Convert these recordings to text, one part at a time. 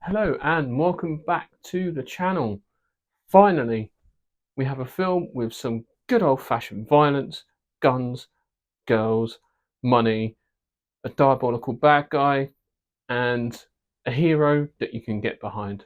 Hello and welcome back to the channel. Finally, we have a film with some good old-fashioned violence, guns, girls, money, a diabolical bad guy, and a hero that you can get behind.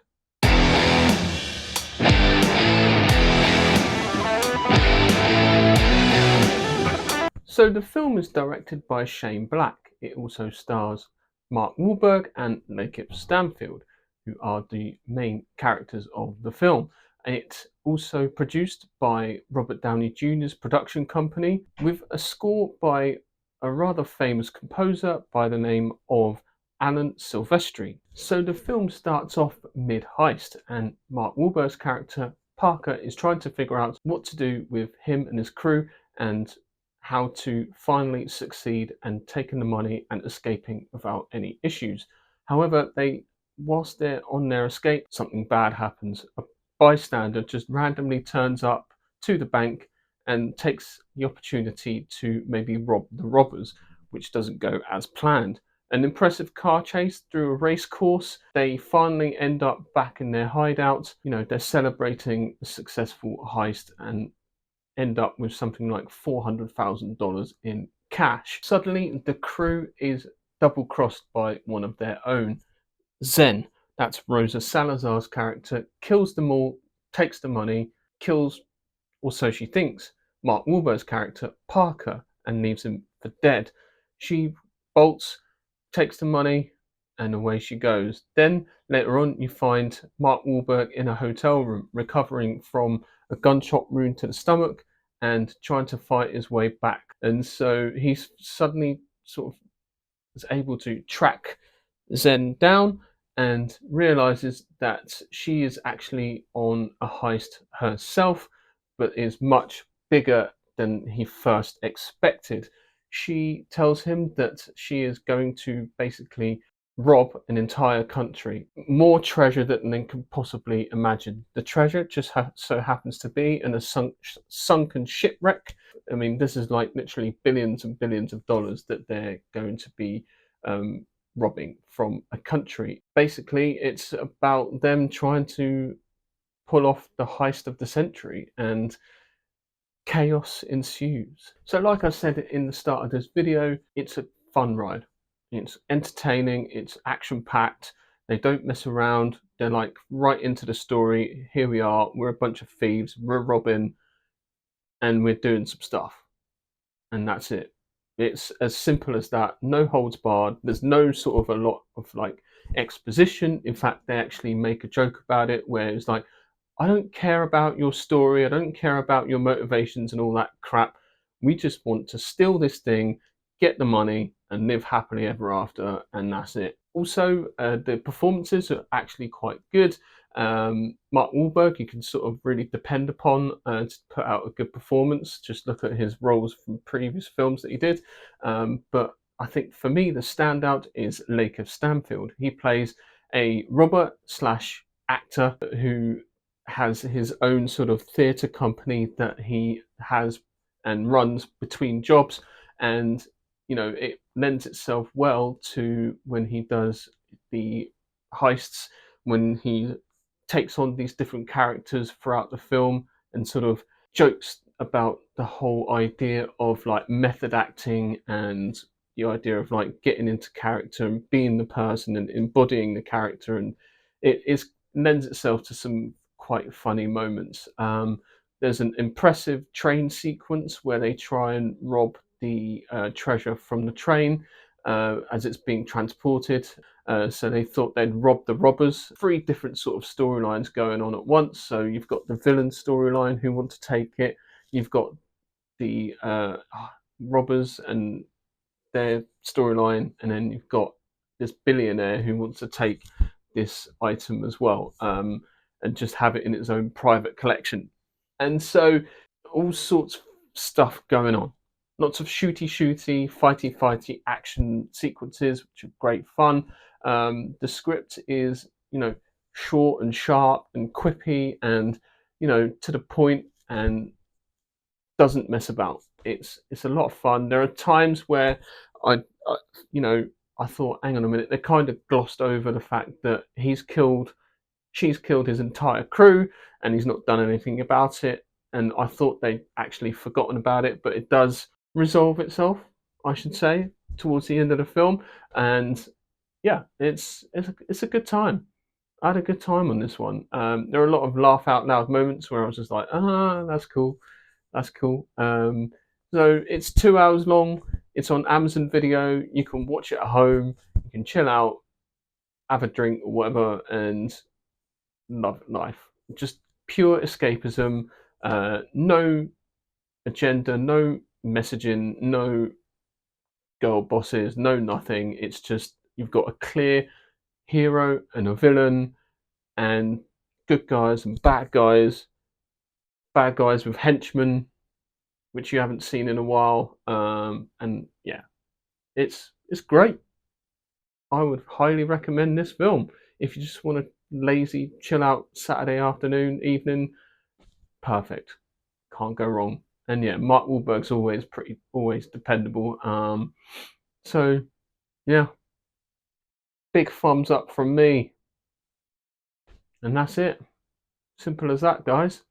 So the film is directed by Shane Black. It also stars Mark Wahlberg and Lakeith Stanfield, who are the main characters of the film. It's also produced by Robert Downey Jr.'s production company with a score by a rather famous composer by the name of Alan Silvestri. So the film starts off mid-heist and Mark Wahlberg's character Parker is trying to figure out what to do with him and his crew and how to finally succeed and taking the money and escaping without any issues. However, whilst they're on their escape, something bad happens. A bystander just randomly turns up to the bank and takes the opportunity to maybe rob the robbers, which doesn't go as planned. An impressive car chase through a race course. They finally end up back in their hideout. They're celebrating a successful heist and end up with something like $400,000 in cash. Suddenly, the crew is double crossed by one of their own. Zen, that's Rosa Salazar's character, kills them all, takes the money, kills, or so she thinks, Mark Wahlberg's character, Parker, and leaves him for dead. She bolts, takes the money, and away she goes. Then later on, you find Mark Wahlberg in a hotel room recovering from a gunshot wound to the stomach and trying to fight his way back. And so he's suddenly sort of is able to track Zen down and realizes that she is actually on a heist herself, but is much bigger than he first expected. She tells him that she is going to basically rob an entire country, more treasure than they can possibly imagine. The treasure just so happens to be in a sunken shipwreck. I mean, this is like literally billions and billions of dollars that they're going to be robbing from a country. Basically, it's about them trying to pull off the heist of the century, and chaos ensues. So like I said in the start of this video, it's a fun ride. It's entertaining, it's action packed, they don't mess around, they're like right into the story. Here we are, we're a bunch of thieves, we're robbing, and we're doing some stuff. And that's it. It's as simple as that, no holds barred. There's no sort of a lot of like exposition. In fact, they actually make a joke about it where it's like, I don't care about your story, I don't care about your motivations and all that crap. We just want to steal this thing, get the money, and live happily ever after, and that's it. Also, the performances are actually quite good. Mark Wahlberg, you can sort of really depend upon to put out a good performance. Just look at his roles from previous films that he did. But I think for me, the standout is Lakeith Stanfield. He plays a robber slash actor who has his own sort of theatre company that he has and runs between jobs. And, it lends itself well to when he does the heists, when he takes on these different characters throughout the film and sort of jokes about the whole idea of like method acting and the idea of like getting into character and being the person and embodying the character, and it is lends itself to some quite funny moments. There's an impressive train sequence where they try and rob the treasure from the train as it's being transported. So they thought they'd rob the robbers. Three different sort of storylines going on at once. So you've got the villain storyline who want to take it. You've got the robbers and their storyline, and then you've got this billionaire who wants to take this item as well, and just have it in its own private collection. And so all sorts of stuff going on. Lots of shooty, fighty action sequences, which are great fun. The script is, short and sharp and quippy and, to the point and doesn't mess about. It's a lot of fun. There are times where I I thought, hang on a minute, they kind of glossed over the fact that she's killed his entire crew, and he's not done anything about it. And I thought they'd actually forgotten about it, but it does resolve itself, I should say, towards the end of the film. And yeah, it's a good time. I had a good time on this one. There are a lot of laugh out loud moments where I was just like, that's cool, that's cool. So it's 2 hours long. It's on Amazon Video. You can watch it at home. You can chill out, have a drink or whatever, and love life. Just pure escapism. No agenda, no messaging, no girl bosses, no nothing. It's just you've got a clear hero and a villain, and good guys and bad guys with henchmen, which you haven't seen in a while. And yeah, it's great. I would highly recommend this film if you just want a lazy, chill out Saturday afternoon, evening. Perfect, can't go wrong. And yeah, Mark Wahlberg's always dependable. So yeah, big thumbs up from me, and that's it. Simple as that, guys.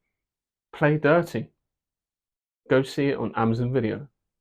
Play Dirty. Go see it on Amazon Video.